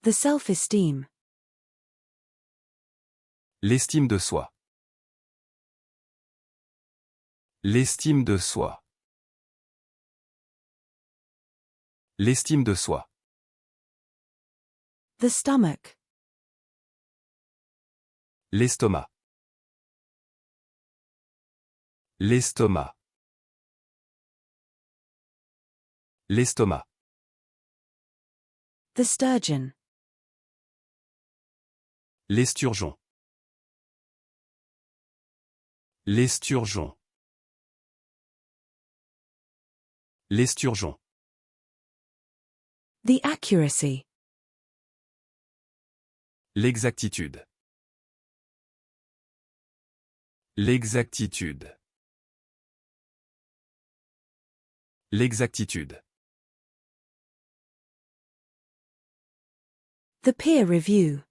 The self-esteem. L'estime de soi. L'estime de soi. L'estime de soi. The stomach. L'estomac. L'estomac. L'estomac. The sturgeon. L'esturgeon. L'esturgeon. L'esturgeon. The accuracy. L'exactitude. L'exactitude. L'exactitude. The peer review.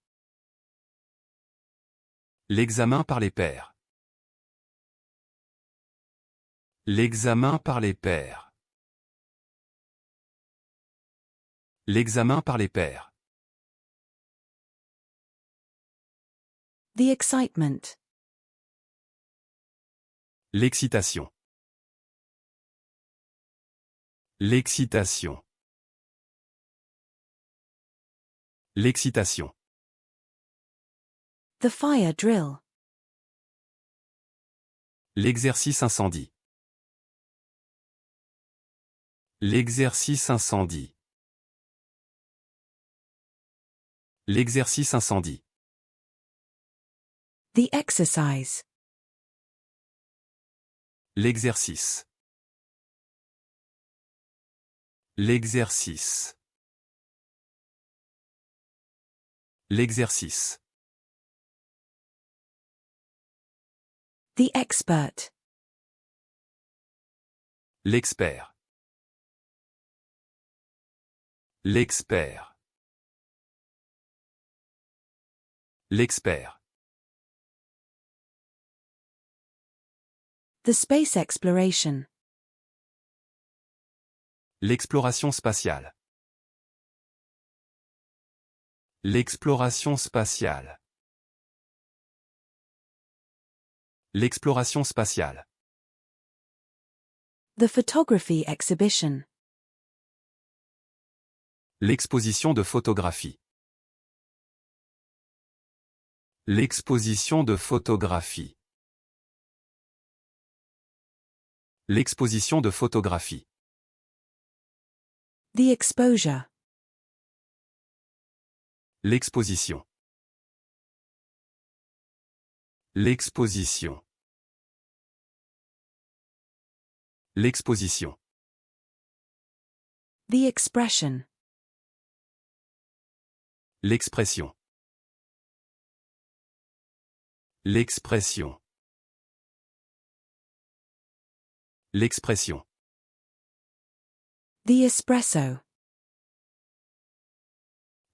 L'examen par les pairs. L'examen par les pairs. L'examen par les pairs. The excitement. L'excitation. L'excitation. L'excitation. The fire drill. L'exercice incendie. L'exercice incendie. L'exercice incendie. The exercise. L'exercice. L'exercice. L'exercice. The expert. L'expert. L'expert. L'expert. The space exploration. L'exploration spatiale. L'exploration spatiale. L'exploration spatiale. The photography exhibition. L'exposition de photographie. L'exposition de photographie. L'exposition de photographie. The exposure. L'exposition. L'exposition. L'exposition. The expression. L'expression. L'expression. L'expression. The espresso.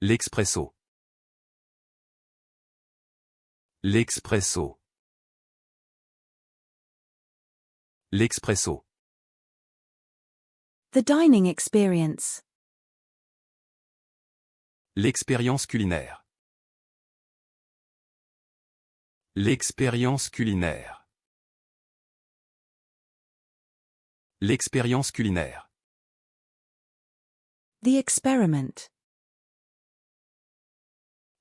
L'expresso. L'expresso. L'expresso. The dining experience. L'expérience culinaire. L'expérience culinaire. L'expérience culinaire. The experiment.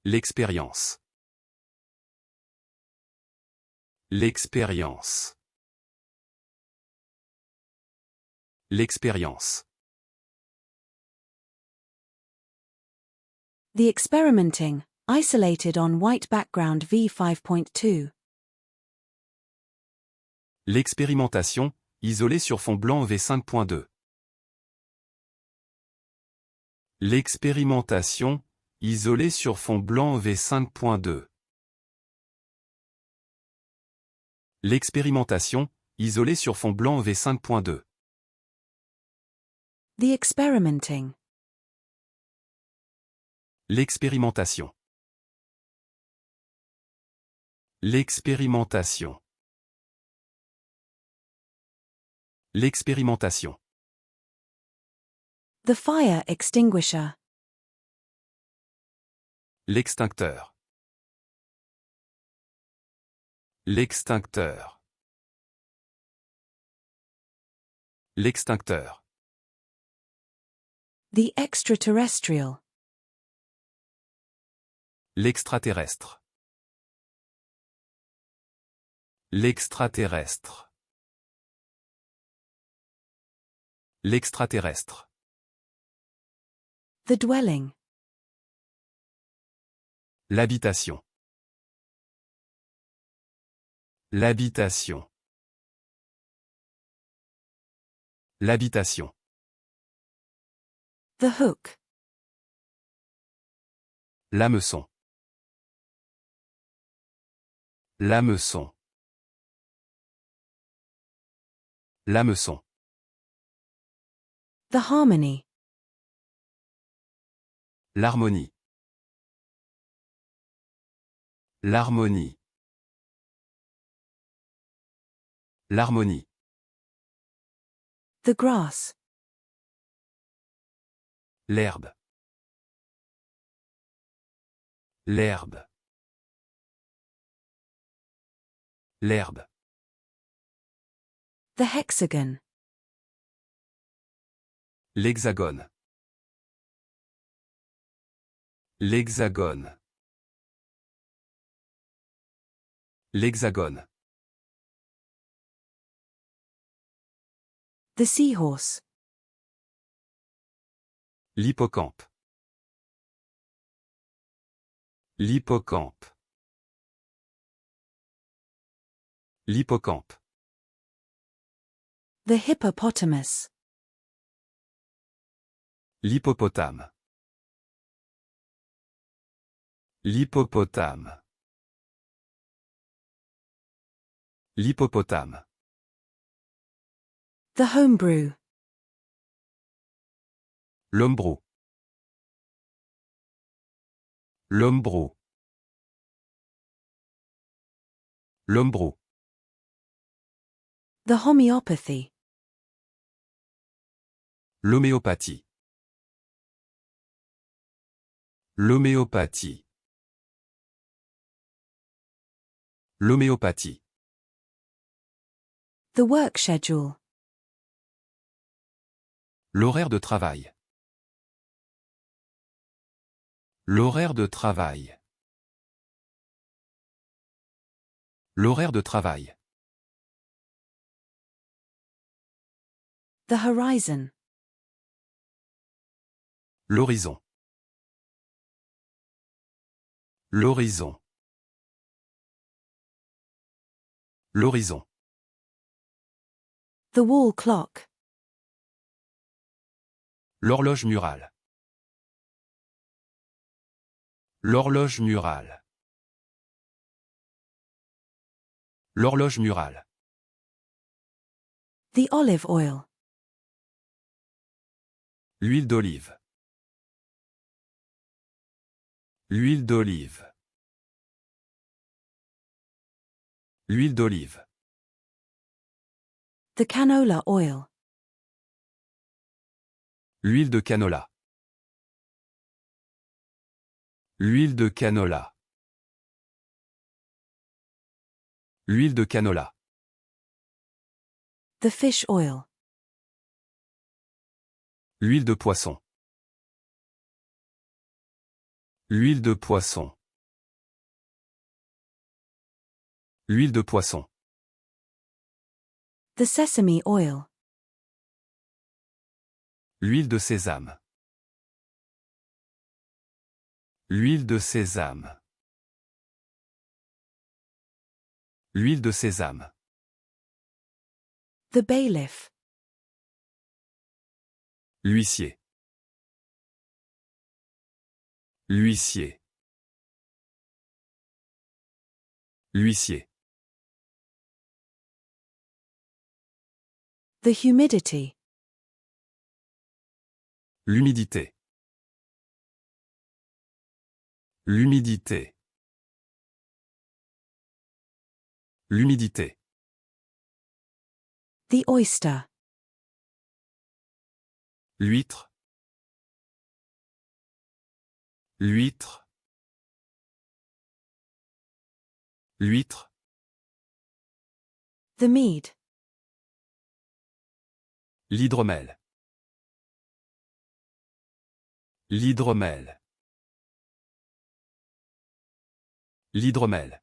L'expérience. L'expérience. L'expérience. The experimenting, isolated on white background v5.2. L'expérimentation, isolée sur fond blanc v5.2. L'expérimentation, isolée sur fond blanc v5.2. L'expérimentation, isolée sur fond blanc v5.2. The experimenting. L'expérimentation. L'expérimentation. L'expérimentation. The fire extinguisher. L'extincteur. L'extincteur. L'extincteur. The extraterrestrial. L'extraterrestre. L'extraterrestre. L'extraterrestre. The dwelling. L'habitation. L'habitation. L'habitation. The hook. L'hameçon. L'hameçon. L'hameçon. The harmony. L'harmonie. L'harmonie. L'harmonie. The grass. L'herbe. L'herbe. L'herbe. The hexagon. L'hexagone. L'hexagone. L'hexagone. The seahorse. L'hippocampe. L'hippocampe. L'hippocampe. The hippopotamus. L'hippopotame. L'hippopotame. L'hippopotame. The homebrew. L'hombro. L'hombro. L'hombro. The homeopathy. L'homéopathie. L'homéopathie. L'homéopathie. The work schedule. L'horaire de travail. L'horaire de travail. L'horaire de travail. The horizon. L'horizon. L'horizon. L'horizon. The wall clock. L'horloge murale. L'horloge murale. L'horloge murale. The olive oil. L'huile d'olive. L'huile d'olive. L'huile d'olive. The canola oil. L'huile de canola. L'huile de canola. L'huile de canola. The fish oil. L'huile de poisson. L'huile de poisson. L'huile de poisson. The sesame oil. L'huile de sésame. L'huile de sésame. L'huile de sésame. The bailiff. L'huissier. L'huissier. L'huissier. The humidity. L'humidité. L'humidité. L'humidité. The oyster. L'huître. L'huître. L'huître. The mead. L'hydromel. L'hydromel. L'hydromel.